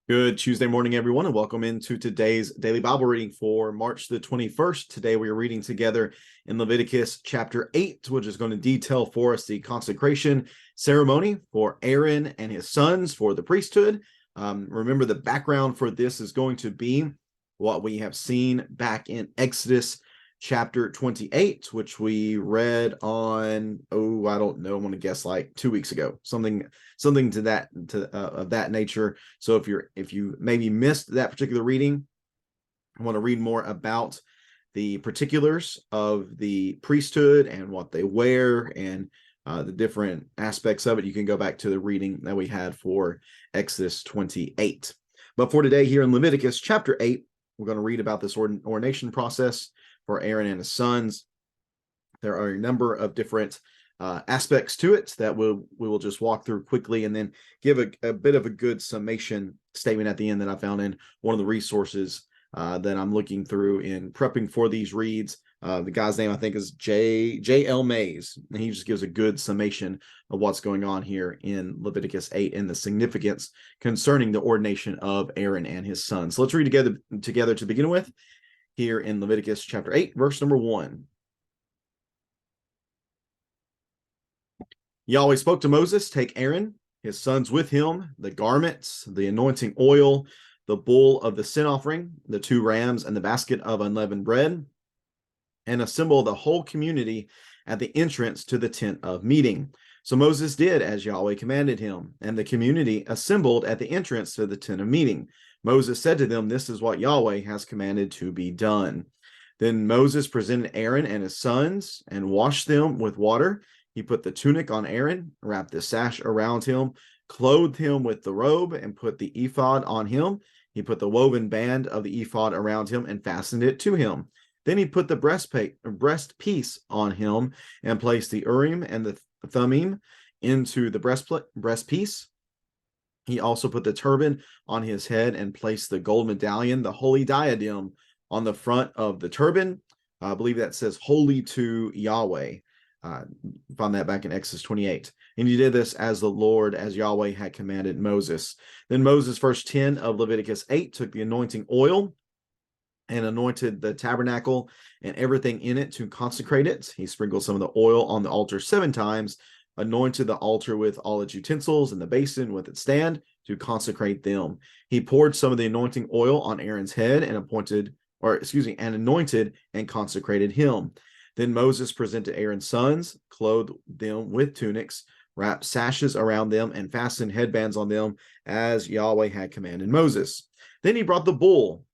Good Tuesday morning, everyone, and welcome into today's daily Bible reading for March the 21st. Today we are reading together in Leviticus chapter 8, which is going to detail for us the consecration ceremony for Aaron and his sons for the priesthood. Remember, the background for this is going to be what we have seen back in Exodus chapter 28, which we read on, I don't know, I'm going to guess like 2 weeks ago, something to that of that nature. So if you maybe missed that particular reading, I want to read more about the particulars of the priesthood and what they wear and the different aspects of it, you can go back to the reading that we had for Exodus 28. But for today, here in Leviticus chapter 8, we're going to read about this ordination process for Aaron and his sons. There are a number of different aspects to it that we will just walk through quickly and then give a bit of a good summation statement at the end that I found in one of the resources that I'm looking through in prepping for these reads. The guy's name, I think, is J.L. Mays, and he just gives a good summation of what's going on here in Leviticus 8 and the significance concerning the ordination of Aaron and his sons. So let's read together to begin with here in Leviticus chapter 8, verse number 1. Yahweh spoke to Moses, take Aaron, his sons with him, the garments, the anointing oil, the bull of the sin offering, the 2 rams, and the basket of unleavened bread, and assemble the whole community at the entrance to the tent of meeting. So Moses did as Yahweh commanded him, and the community assembled at the entrance to the tent of meeting. Moses said to them, "This is what Yahweh has commanded to be done." Then Moses presented Aaron and his sons and washed them with water. He put the tunic on Aaron, wrapped the sash around him, clothed him with the robe, and put the ephod on him. He put the woven band of the ephod around him and fastened it to him. Then he put the breastpiece on him and placed the Urim and the Thummim into the breastpiece. He also put the turban on his head and placed the gold medallion, the holy diadem, on the front of the turban. I believe that says holy to Yahweh. Found that back in Exodus 28. And he did this as the Lord, as Yahweh had commanded Moses. Then Moses, verse 10 of Leviticus 8, took the anointing oil and anointed the tabernacle and everything in it to consecrate it. He sprinkled some of the oil on the altar 7 times, anointed the altar with all its utensils and the basin with its stand to consecrate them. He poured some of the anointing oil on Aaron's head and anointed and consecrated him. Then Moses presented Aaron's sons, clothed them with tunics, wrapped sashes around them, and fastened headbands on them as Yahweh had commanded Moses. Then he brought the bull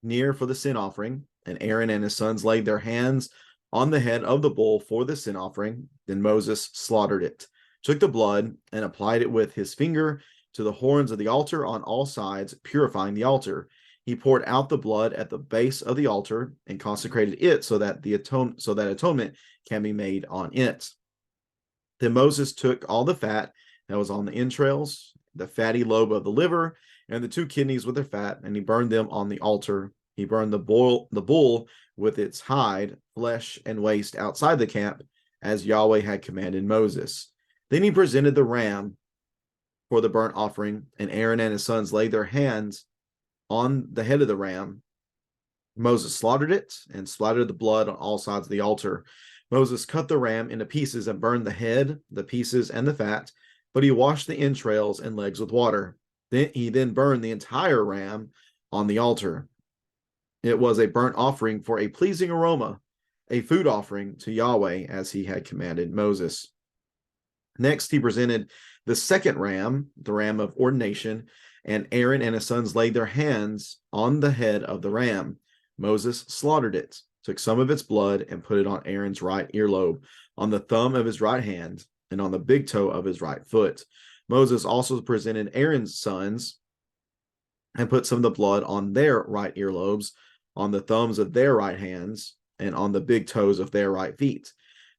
near for the sin offering, and Aaron and his sons laid their hands on the head of the bull for the sin offering. Then Moses slaughtered it, took the blood, and applied it with his finger to the horns of the altar on all sides, purifying the altar. He poured out the blood at the base of the altar and consecrated it so that atonement can be made on it. Then Moses took all the fat that was on the entrails, the fatty lobe of the liver, and the 2 kidneys with their fat, and he burned them on the altar. He burned the bull with its hide, flesh, and waste outside the camp, as Yahweh had commanded Moses. Then he presented the ram for the burnt offering, and Aaron and his sons laid their hands on the head of the ram. Moses slaughtered it and splattered the blood on all sides of the altar. Moses cut the ram into pieces and burned the head, the pieces, and the fat, but he washed the entrails and legs with water. He burned the entire ram on the altar. It was a burnt offering for a pleasing aroma, a food offering to Yahweh, as he had commanded Moses. Next, he presented the second ram, the ram of ordination, and Aaron and his sons laid their hands on the head of the ram. Moses slaughtered it, took some of its blood, and put it on Aaron's right earlobe, on the thumb of his right hand, and on the big toe of his right foot. Moses also presented Aaron's sons and put some of the blood on their right earlobes, on the thumbs of their right hands, and on the big toes of their right feet.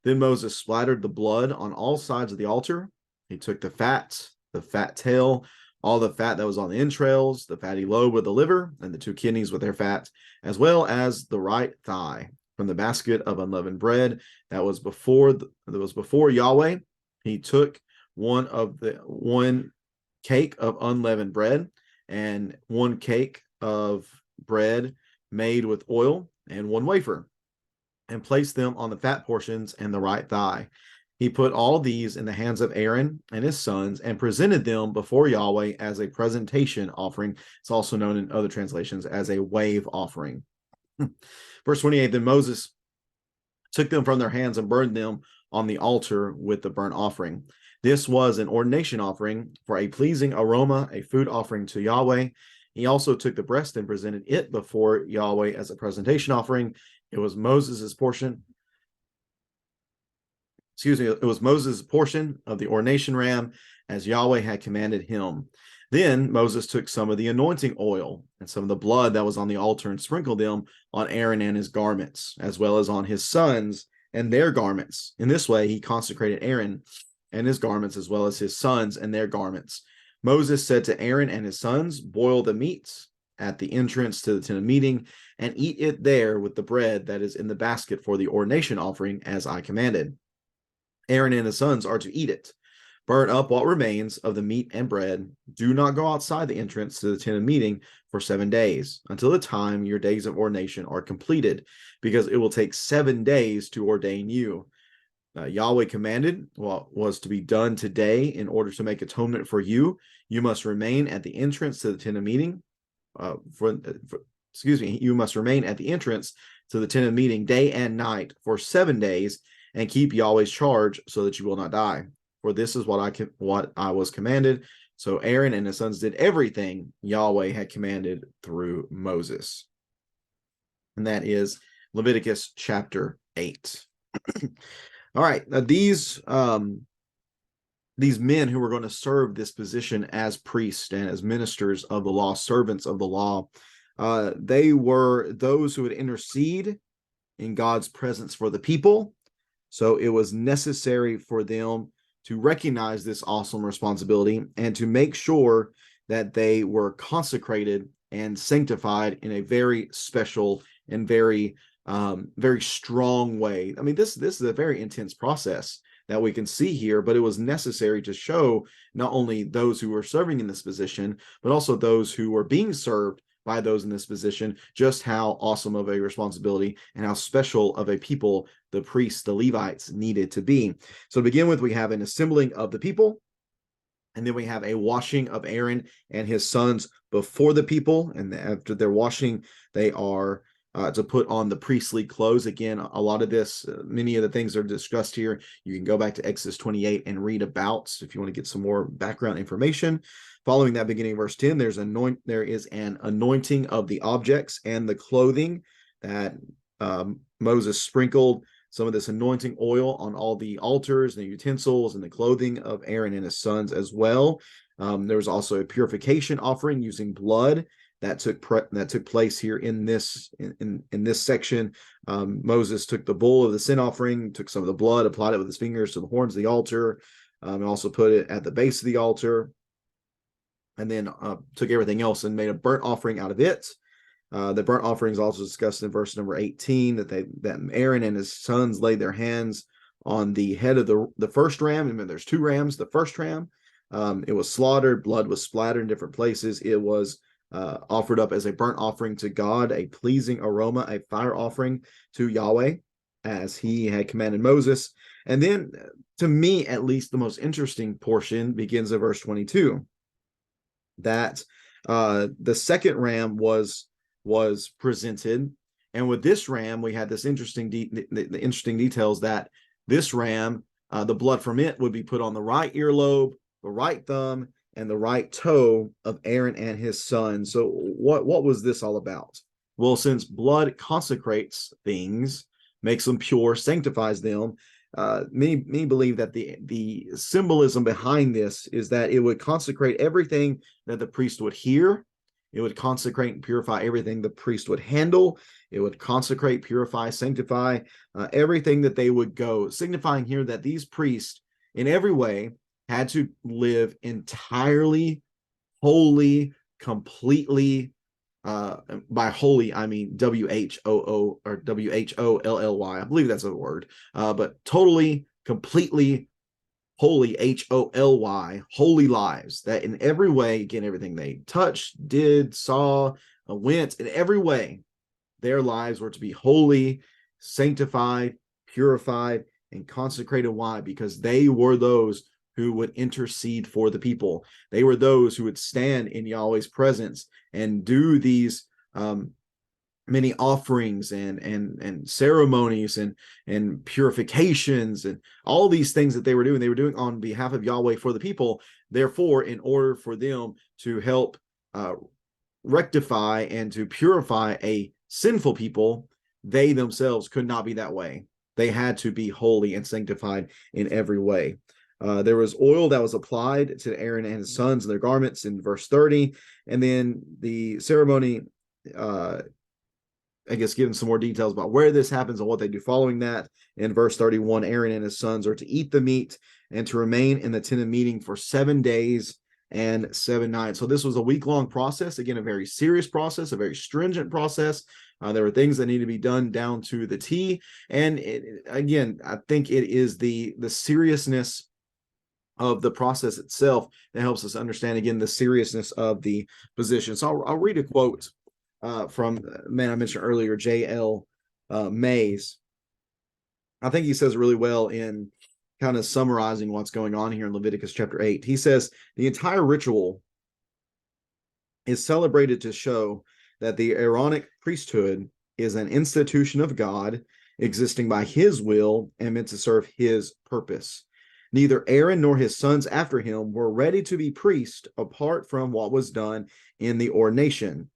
Then Moses splattered the blood on all sides of the altar. He took the fat tail, all the fat that was on the entrails, the fatty lobe of the liver, and the 2 kidneys with their fat, as well as the right thigh, from the basket of unleavened bread that was before Yahweh. He took one cake of unleavened bread and 1 cake of bread made with oil, and 1 wafer, and placed them on the fat portions and the right thigh. He put all these in the hands of Aaron and his sons and presented them before Yahweh as a presentation offering. It's also known in other translations as a wave offering. Verse 28, then Moses took them from their hands and burned them on the altar with the burnt offering. This was an ordination offering for a pleasing aroma, a food offering to Yahweh. He also took the breast and presented it before Yahweh as a presentation offering. It was Moses' portion. It was Moses' portion of the ordination ram as Yahweh had commanded him. Then Moses took some of the anointing oil and some of the blood that was on the altar and sprinkled them on Aaron and his garments, as well as on his sons and their garments. In this way, he consecrated Aaron and his garments, as well as his sons and their garments. Moses said to Aaron and his sons, boil the meats at the entrance to the tent of meeting and eat it there with the bread that is in the basket for the ordination offering, as I commanded. Aaron and his sons are to eat it. Burn up what remains of the meat and bread. Do not go outside the entrance to the tent of meeting for 7 days, until the time your days of ordination are completed, because it will take 7 days to ordain you. Yahweh commanded what was to be done today in order to make atonement for you. You must remain at the entrance to the tent of meeting. You must remain at the entrance to the tent of meeting day and night for 7 days, and keep Yahweh's charge so that you will not die. For this is what I was commanded. So Aaron and his sons did everything Yahweh had commanded through Moses. And that is Leviticus chapter 8. All right, now these men who were going to serve this position as priests and as ministers of the law, servants of the law, they were those who would intercede in God's presence for the people. So it was necessary for them to recognize this awesome responsibility and to make sure that they were consecrated and sanctified in a very special and very strong way. I mean, this is a very intense process that we can see here, but it was necessary to show not only those who were serving in this position, but also those who were being served by those in this position, just how awesome of a responsibility and how special of a people the priests, the Levites, needed to be. So to begin with, we have an assembling of the people, and then we have a washing of Aaron and his sons before the people. And after their washing, they are to put on the priestly clothes. Again, a lot of this, many of the things are discussed here. You can go back to Exodus 28 and read about if you want to get some more background information. Following that, beginning verse 10, there is an anointing of the objects and the clothing that Moses sprinkled some of this anointing oil on all the altars and the utensils and the clothing of Aaron and his sons as well. There was also a purification offering using blood that took place here in this section. Moses took the bull of the sin offering, took some of the blood, applied it with his fingers to the horns of the altar, and also put it at the base of the altar, and then took everything else and made a burnt offering out of it. The burnt offering is also discussed in verse number 18, that Aaron and his sons laid their hands on the head of the first ram. And there's 2 rams. The first ram, it was slaughtered, blood was splattered in different places. It was offered up as a burnt offering to God, a pleasing aroma, a fire offering to Yahweh, as he had commanded Moses. And then, to me at least, the most interesting portion begins at verse 22, that the second ram was presented, and with this ram we had this interesting the interesting details that this ram, the blood from it would be put on the right earlobe, the right thumb, and the right toe of Aaron and his son. So what was this all about? Well, since blood consecrates things, makes them pure, sanctifies them, many believe that the symbolism behind this is that it would consecrate everything that the priest would hear. It would consecrate and purify everything the priest would handle. It would consecrate, purify, sanctify everything that they would go, signifying here that these priests in every way had to live entirely holy, completely. By holy, I mean WHOO or WHOLLY. I believe that's a word, but totally, completely holy, Holy, holy lives, that in every way, again, everything they touched, did, saw, went, in every way, their lives were to be holy, sanctified, purified, and consecrated. Why? Because they were those who would intercede for the people. They were those who would stand in Yahweh's presence and do these many offerings and ceremonies and purifications and all these things that they were doing on behalf of Yahweh for the people. Therefore, in order for them to help rectify and to purify a sinful people, they themselves could not be that way. They had to be holy and sanctified in every way. There was oil that was applied to Aaron and his sons and their garments in verse 30. And then the ceremony, I guess, giving some more details about where this happens and what they do following that. In verse 31, Aaron and his sons are to eat the meat and to remain in the tent of meeting for 7 days and 7 nights. So this was a week-long process. Again, a very serious process, a very stringent process. There were things that need to be done down to the T. And again, I think it is the seriousness of the process itself that helps us understand, again, the seriousness of the position. So I'll read a quote from man I mentioned earlier, J.L. Mays. I think he says really well in kind of summarizing what's going on here in Leviticus chapter 8. He says, the entire ritual is celebrated to show that the Aaronic priesthood is an institution of God existing by his will and meant to serve his purpose. Neither Aaron nor his sons after him were ready to be priests apart from what was done in the ordination.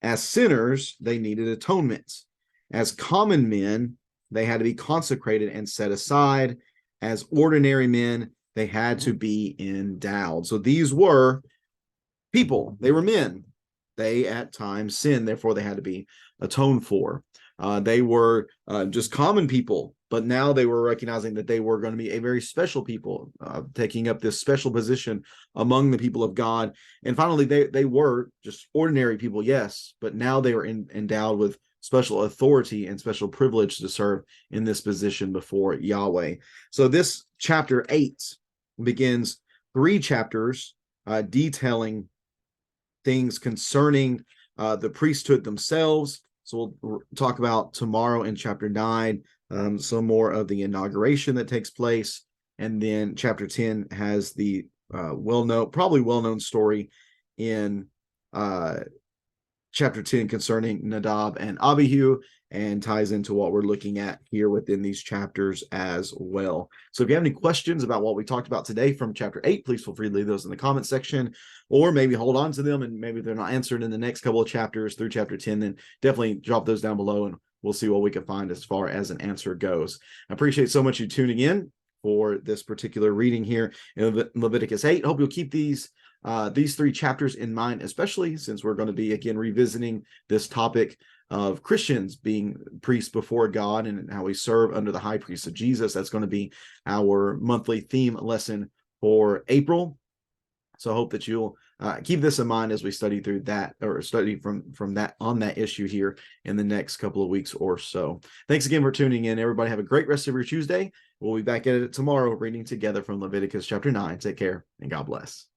As sinners, they needed atonements. As common men, they had to be consecrated and set aside. As ordinary men, they had to be endowed. So these were people. They were men. They at times sinned, therefore they had to be atoned for. They were just common people, but now they were recognizing that they were going to be a very special people, taking up this special position among the people of God. And finally, they were just ordinary people, yes, but now they were endowed with special authority and special privilege to serve in this position before Yahweh. So this chapter 8 begins 3 chapters detailing things concerning the priesthood themselves. So we'll talk about tomorrow in chapter 9, some more of the inauguration that takes place. And then chapter 10 has the probably well-known story in chapter 10 concerning Nadab and Abihu, and ties into what we're looking at here within these chapters as well. So if you have any questions about what we talked about today from chapter 8, please feel free to leave those in the comment section, or maybe hold on to them, and maybe they're not answered in the next couple of chapters through chapter 10, then definitely drop those down below and we'll see what we can find as far as an answer goes. I appreciate so much you tuning in for this particular reading here in Leviticus 8. Hope you'll keep these 3 chapters in mind, especially since we're going to be again revisiting this topic of Christians being priests before God and how we serve under the high priest of Jesus. That's going to be our monthly theme lesson for April. So I hope that you'll keep this in mind as we study through that, or study from that on that issue here in the next couple of weeks or so. Thanks again for tuning in. Everybody have a great rest of your Tuesday. We'll be back at it tomorrow, reading together from Leviticus chapter 9. Take care and God bless.